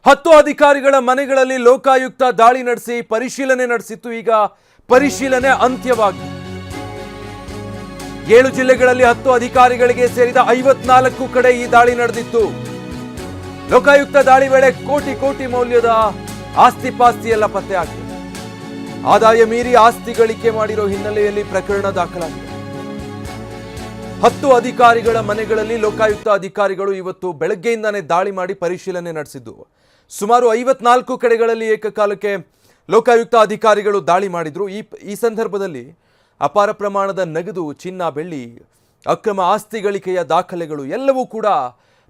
10 ಅಧಿಕಾರಿಗಳ ಮನೆಗಳಲ್ಲಿ ಲೋಕಾಯುಕ್ತ ದಾಳಿ ನಡೆಸಿ ಪರಿಶೀಲನೆ ನಡೆಸಿತ್ತು. ಈಗ ಪರಿಶೀಲನೆ ಅಂತ್ಯವಾಗಿ 7 ಜಿಲ್ಲೆಗಳಲ್ಲಿ 10 ಅಧಿಕಾರಿಗಳಿಗೆ ಸೇರಿದ 54 ಕಡೆ ಈ ದಾಳಿ ನಡೆದಿತ್ತು. ಲೋಕಾಯುಕ್ತ ದಾಳಿ ವೇಳೆ ಕೋಟಿ ಕೋಟಿ ಮೌಲ್ಯದ ಆಸ್ತಿ ಪಾಸ್ತಿ ಎಲ್ಲ ಪತ್ತೆ ಆಗಿದೆ. ಆದಾಯ ಮೀರಿ ಆಸ್ತಿ ಗಳಿಕೆ ಮಾಡಿರೋ ಹಿನ್ನೆಲೆಯಲ್ಲಿ ಪ್ರಕರಣ ದಾಖಲಾಗಿದೆ. 10 ಅಧಿಕಾರಿಗಳ ಮನೆಗಳಲ್ಲಿ ಲೋಕಾಯುಕ್ತ ಅಧಿಕಾರಿಗಳು ಇವತ್ತು ಬೆಳಗ್ಗೆಯಿಂದಾನೇ ದಾಳಿ ಮಾಡಿ ಪರಿಶೀಲನೆ ನಡೆಸಿದ್ದು. ಸುಮಾರು 54 ಕಡೆಗಳಲ್ಲಿ ಏಕಕಾಲಕ್ಕೆ ಲೋಕಾಯುಕ್ತ ಅಧಿಕಾರಿಗಳು ದಾಳಿ ಮಾಡಿದ್ರು. ಈ ಸಂದರ್ಭದಲ್ಲಿ ಅಪಾರ ಪ್ರಮಾಣದ ನಗದು, ಚಿನ್ನ, ಬೆಳ್ಳಿ, ಅಕ್ರಮ ಆಸ್ತಿ ಗಳಿಕೆಯ ದಾಖಲೆಗಳು ಎಲ್ಲವೂ ಕೂಡ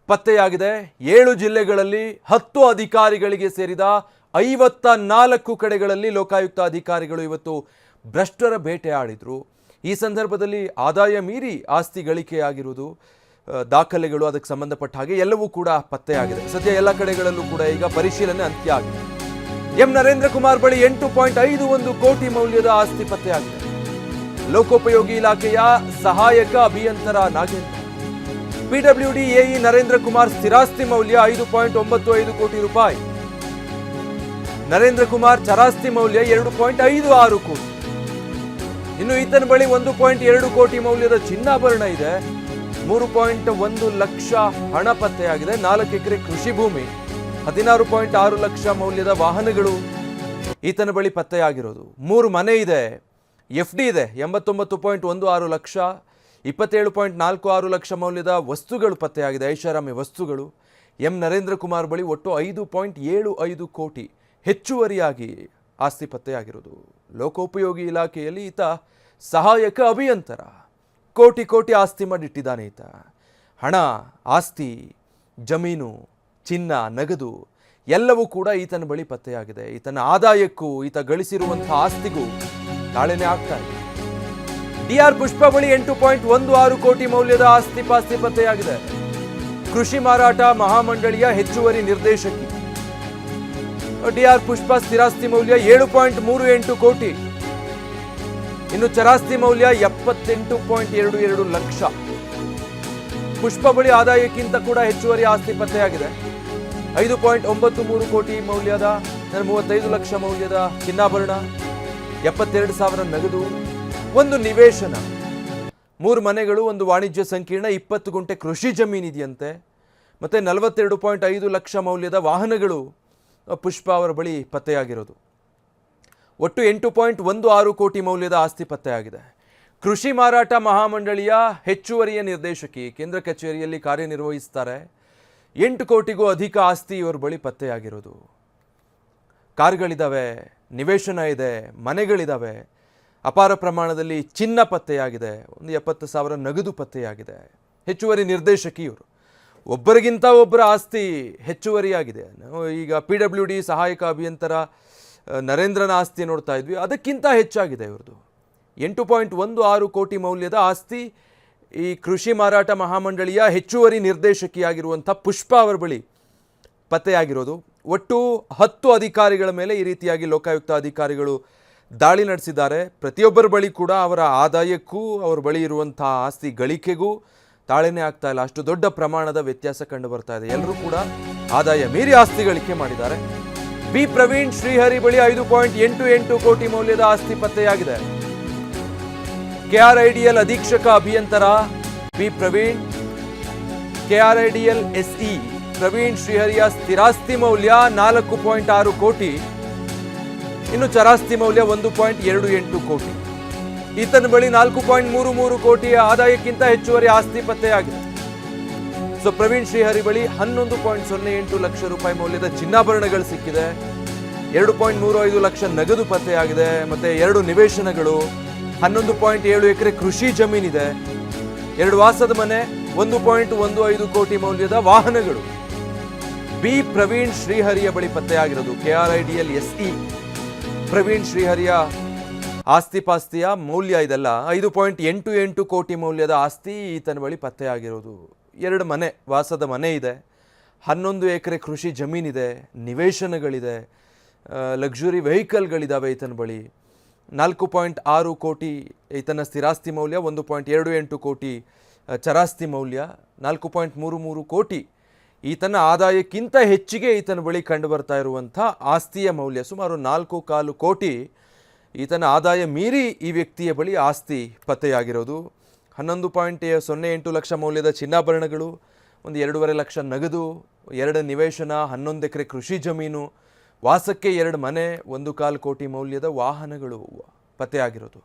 ಪತ್ತೆಯಾಗಿದೆ. 7 ಜಿಲ್ಲೆಗಳಲ್ಲಿ 10 ಅಧಿಕಾರಿಗಳಿಗೆ ಸೇರಿದ 54 ಕಡೆಗಳಲ್ಲಿ ಲೋಕಾಯುಕ್ತ ಅಧಿಕಾರಿಗಳು ಇವತ್ತು ಭ್ರಷ್ಟರ ಬೇಟೆ ಆಡಿದ್ರು. ಈ ಸಂದರ್ಭದಲ್ಲಿ ಆದಾಯ ಮೀರಿ ಆಸ್ತಿ ಗಳಿಕೆಯಾಗಿರುವುದು, ದಾಖಲೆಗಳು, ಅದಕ್ಕೆ ಸಂಬಂಧಪಟ್ಟ ಹಾಗೆ ಎಲ್ಲವೂ ಕೂಡ ಪತ್ತೆಯಾಗಿದೆ. ಸದ್ಯ ಎಲ್ಲ ಕಡೆಗಳಲ್ಲೂ ಕೂಡ ಈಗ ಪರಿಶೀಲನೆ ಅಂತ್ಯ ಆಗಿದೆ. ಎಂ ನರೇಂದ್ರ ಕುಮಾರ್ ಬಳಿ 8.51 ಕೋಟಿ ಮೌಲ್ಯದ ಆಸ್ತಿ ಪತ್ತೆಯಾಗಿದೆ. ಲೋಕೋಪಯೋಗಿ ಇಲಾಖೆಯ ಸಹಾಯಕ ಅಭಿಯಂತರ ನಾಗೇಂದ್ರ, ಪಿಡಬ್ಲ್ಯೂಡಿ ಎಇ ನರೇಂದ್ರ ಕುಮಾರ್ ಸ್ಥಿರಾಸ್ತಿ ಮೌಲ್ಯ 5.95 ಕೋಟಿ ರೂಪಾಯಿ. ನರೇಂದ್ರ ಕುಮಾರ್ ಚರಾಸ್ತಿ ಮೌಲ್ಯ 2.56 ಕೋಟಿ. ಇನ್ನು ಈತನ ಬಳಿ 1.2 ಕೋಟಿ ಮೌಲ್ಯದ ಚಿನ್ನಾಭರಣ ಇದೆ. 3.1 ಲಕ್ಷ ಹಣ ಪತ್ತೆಯಾಗಿದೆ. 4 ಎಕರೆ ಕೃಷಿ ಭೂಮಿ, 16.6 ಲಕ್ಷ ಮೌಲ್ಯದ ವಾಹನಗಳು ಈತನ ಬಳಿ ಪತ್ತೆಯಾಗಿರೋದು. 3 ಮನೆ ಇದೆ, FD ಇದೆ, 89.16 ಲಕ್ಷ, 27.46 ಲಕ್ಷ ಮೌಲ್ಯದ ವಸ್ತುಗಳು ಪತ್ತೆಯಾಗಿದೆ, ಐಷಾರಾಮಿ ವಸ್ತುಗಳು. ಎಂ ನರೇಂದ್ರ ಕುಮಾರ್ ಬಳಿ ಒಟ್ಟು 5.75 ಕೋಟಿ ಹೆಚ್ಚುವರಿಯಾಗಿ ಆಸ್ತಿ ಪತ್ತೆಯಾಗಿರೋದು. ಲೋಕೋಪಯೋಗಿ ಇಲಾಖೆಯಲ್ಲಿ ಈತ ಸಹಾಯಕ ಅಭಿಯಂತರ. ಕೋಟಿ ಕೋಟಿ ಆಸ್ತಿ ಮಾಡಿಟ್ಟಿದ್ದಾನೆ ಈತ. ಹಣ, ಆಸ್ತಿ, ಜಮೀನು, ಚಿನ್ನ, ನಗದು ಎಲ್ಲವೂ ಕೂಡ ಈತನ ಬಳಿ ಪತ್ತೆಯಾಗಿದೆ. ಈತನ ಆದಾಯಕ್ಕೂ ಈತ ಗಳಿಸಿರುವಂತಹ ಆಸ್ತಿಗೂ ತಾಳೆನೆ ಆಗ್ತಾ ಇದೆ. DR ಪುಷ್ಪ ಬಳಿ 8.16 ಕೋಟಿ ಮೌಲ್ಯದ ಆಸ್ತಿ ಪಾಸ್ತಿ ಪತ್ತೆಯಾಗಿದೆ. ಕೃಷಿ ಮಾರಾಟ ಮಹಾಮಂಡಳಿಯ ಹೆಚ್ಚುವರಿ ನಿರ್ದೇಶಕಿ. DR ಪುಷ್ಪ ಸ್ಥಿರಾಸ್ತಿ ಮೌಲ್ಯ 7.38 ಕೋಟಿ. ಇನ್ನು ಚರಾಸ್ತಿ ಮೌಲ್ಯ 78.22 ಲಕ್ಷ. ಪುಷ್ಪ ಬಳಿ ಆದಾಯಕ್ಕಿಂತ ಕೂಡ ಹೆಚ್ಚುವರಿ ಆಸ್ತಿ ಪತ್ತೆಯಾಗಿದೆ. 5.93 ಕೋಟಿ ಮೌಲ್ಯದ 35 ಲಕ್ಷ ಮೌಲ್ಯದ ಚಿನ್ನಾಭರಣ, 72,000 ನಗದು, 1 ನಿವೇಶನ, 3 ಮನೆಗಳು, 1 ವಾಣಿಜ್ಯ ಸಂಕೀರ್ಣ, 20 ಗುಂಟೆ ಕೃಷಿ ಜಮೀನಿದೆಯಂತೆ. ಮತ್ತೆ 42.5 ಲಕ್ಷ ಮೌಲ್ಯದ ವಾಹನಗಳು ಪುಷ್ಪ ಅವರ ಬಳಿ ಪತ್ತೆಯಾಗಿರೋದು. ಒಟ್ಟು 8.16 ಕೋಟಿ ಮೌಲ್ಯದ ಆಸ್ತಿ ಪತ್ತೆಯಾಗಿದೆ. ಕೃಷಿ ಮಾರಾಟ ಮಹಾಮಂಡಳಿಯ ಹೆಚ್ಚುವರಿಯ ನಿರ್ದೇಶಕಿ, ಕೇಂದ್ರ ಕಚೇರಿಯಲ್ಲಿ ಕಾರ್ಯನಿರ್ವಹಿಸ್ತಾರೆ. 8 ಕೋಟಿಗೂ ಅಧಿಕ ಆಸ್ತಿ ಇವರ ಬಳಿ ಪತ್ತೆಯಾಗಿರೋದು. ಕಾರ್ಗಳಿದ್ದಾವೆ, ನಿವೇಶನ ಇದೆ, ಮನೆಗಳಿದ್ದಾವೆ, ಅಪಾರ ಪ್ರಮಾಣದಲ್ಲಿ ಚಿನ್ನ ಪತ್ತೆಯಾಗಿದೆ, 70,000 ನಗದು ಪತ್ತೆಯಾಗಿದೆ. ಹೆಚ್ಚುವರಿ ನಿರ್ದೇಶಕಿ ಇವರು. ಒಬ್ಬರಿಗಿಂತ ಒಬ್ಬರ ಆಸ್ತಿ ಹೆಚ್ಚುವರಿಯಾಗಿದೆ. ಈಗ PWD ಸಹಾಯಕ ಅಭಿಯಂತರ ನರೇಂದ್ರನ ಆಸ್ತಿ ನೋಡ್ತಾ ಇದ್ವಿ, ಅದಕ್ಕಿಂತ ಹೆಚ್ಚಾಗಿದೆ ಇವ್ರದ್ದು. 8.16 ಕೋಟಿ ಮೌಲ್ಯದ ಆಸ್ತಿ ಈ ಕೃಷಿ ಮಾರಾಟ ಮಹಾಮಂಡಳಿಯ ಹೆಚ್ಚುವರಿ ನಿರ್ದೇಶಕಿಯಾಗಿರುವಂಥ ಪುಷ್ಪ ಅವರ ಬಳಿ ಪತ್ತೆಯಾಗಿರೋದು. ಒಟ್ಟು 10 ಅಧಿಕಾರಿಗಳ ಮೇಲೆ ಈ ರೀತಿಯಾಗಿ ಲೋಕಾಯುಕ್ತ ಅಧಿಕಾರಿಗಳು ದಾಳಿ ನಡೆಸಿದ್ದಾರೆ. ಪ್ರತಿಯೊಬ್ಬರ ಬಳಿ ಕೂಡ ಅವರ ಆದಾಯಕ್ಕೂ ಅವರ ಬಳಿ ಇರುವಂಥ ಆಸ್ತಿ ಗಳಿಕೆಗೂ ತಾಳೆನೇ ಆಗ್ತಾ ಇಲ್ಲ. ಅಷ್ಟು ದೊಡ್ಡ ಪ್ರಮಾಣದ ವ್ಯತ್ಯಾಸ ಕಂಡು ಬರ್ತಾ ಇದೆ. ಎಲ್ಲರೂ ಕೂಡ ಆದಾಯ ಮೀರಿ ಆಸ್ತಿ ಗಳಿಕೆ ಮಾಡಿದ್ದಾರೆ. ಬಿ ಪ್ರವೀಣ್ ಶ್ರೀಹರಿ ಬಳಿ 5.88 ಕೋಟಿ ಮೌಲ್ಯದ ಆಸ್ತಿ ಪತ್ತೆಯಾಗಿದೆ. KRIDL ಅಧೀಕ್ಷಕ ಅಭಿಯಂತರ B Praveen, KRIDL SE Praveen ಶ್ರೀಹರಿಯ ಸ್ಥಿರಾಸ್ತಿ ಮೌಲ್ಯ 4.6 ಕೋಟಿ. ಇನ್ನು ಚರಾಸ್ತಿ ಮೌಲ್ಯ 1.28 ಕೋಟಿ. ಈತನ ಬಳಿ 4.33 ಕೋಟಿಯ ಆದಾಯಕ್ಕಿಂತ ಹೆಚ್ಚುವರಿ ಆಸ್ತಿ ಪತ್ತೆಯಾಗಿದೆ. ಸೊ ಪ್ರವೀಣ್ ಶ್ರೀಹರಿ ಬಳಿ 11.08 ಲಕ್ಷ ರೂಪಾಯಿ ಮೌಲ್ಯದ ಚಿನ್ನಾಭರಣಗಳು ಸಿಕ್ಕಿದೆ. 2.35 ಲಕ್ಷ ನಗದು ಪತ್ತೆಯಾಗಿದೆ. ಮತ್ತೆ 2 ನಿವೇಶನಗಳು, 11.7 ಎಕರೆ ಕೃಷಿ ಜಮೀನಿದೆ, 2 ವಾಸದ ಮನೆ, 1.15 ಕೋಟಿ ಮೌಲ್ಯದ ವಾಹನಗಳು ಬಿ ಪ್ರವೀಣ್ ಶ್ರೀಹರಿಯ ಬಳಿ ಪತ್ತೆಯಾಗಿರೋದು. KRIDL SE ಪ್ರವೀಣ್ ಶ್ರೀಹರಿಯ ಆಸ್ತಿ ಪಾಸ್ತಿಯ ಮೌಲ್ಯ ಇದೆಲ್ಲ 5.88 ಕೋಟಿ ಮೌಲ್ಯದ ಆಸ್ತಿ ಈತನ ಬಳಿ ಪತ್ತೆಯಾಗಿರೋದು. 2 ಮನೆ, ವಾಸದ ಮನೆ ಇದೆ, 11 ಎಕರೆ ಕೃಷಿ ಜಮೀನಿದೆ, ನಿವೇಶನಗಳಿದೆ, ಲಕ್ಸುರಿ ವೆಹಿಕಲ್ಗಳಿದ್ದಾವೆ ಈತನ ಬಳಿ. 4.6 ಕೋಟಿ ಈತನ ಸ್ಥಿರಾಸ್ತಿ ಮೌಲ್ಯ, 1.28 ಕೋಟಿ ಚರಾಸ್ತಿ ಮೌಲ್ಯ, 4.33 ಕೋಟಿ ಈತನ ಆದಾಯಕ್ಕಿಂತ ಹೆಚ್ಚಿಗೆ ಈತನ ಬಳಿ ಕಂಡು ಬರ್ತಾ ಇರುವಂಥ ಆಸ್ತಿಯ ಮೌಲ್ಯ ಸುಮಾರು 4.25 ಕೋಟಿ ಈತನ ಆದಾಯ ಮೀರಿ ಈ ವ್ಯಕ್ತಿಯ ಬಳಿ ಆಸ್ತಿ ಪತ್ತೆಯಾಗಿರೋದು. 11.08 ಲಕ್ಷ ಮೌಲ್ಯದ ಚಿನ್ನಾಭರಣಗಳು, ಒಂದು 2.5 ಲಕ್ಷ ನಗದು, 2 ನಿವೇಶನ, 11 ಎಕರೆ ಕೃಷಿ ಜಮೀನು, ವಾಸಕ್ಕೆ 2 ಮನೆ, 1.25 ಕೋಟಿ ಮೌಲ್ಯದ ವಾಹನಗಳು ಪತ್ತೆಯಾಗಿರೋದು.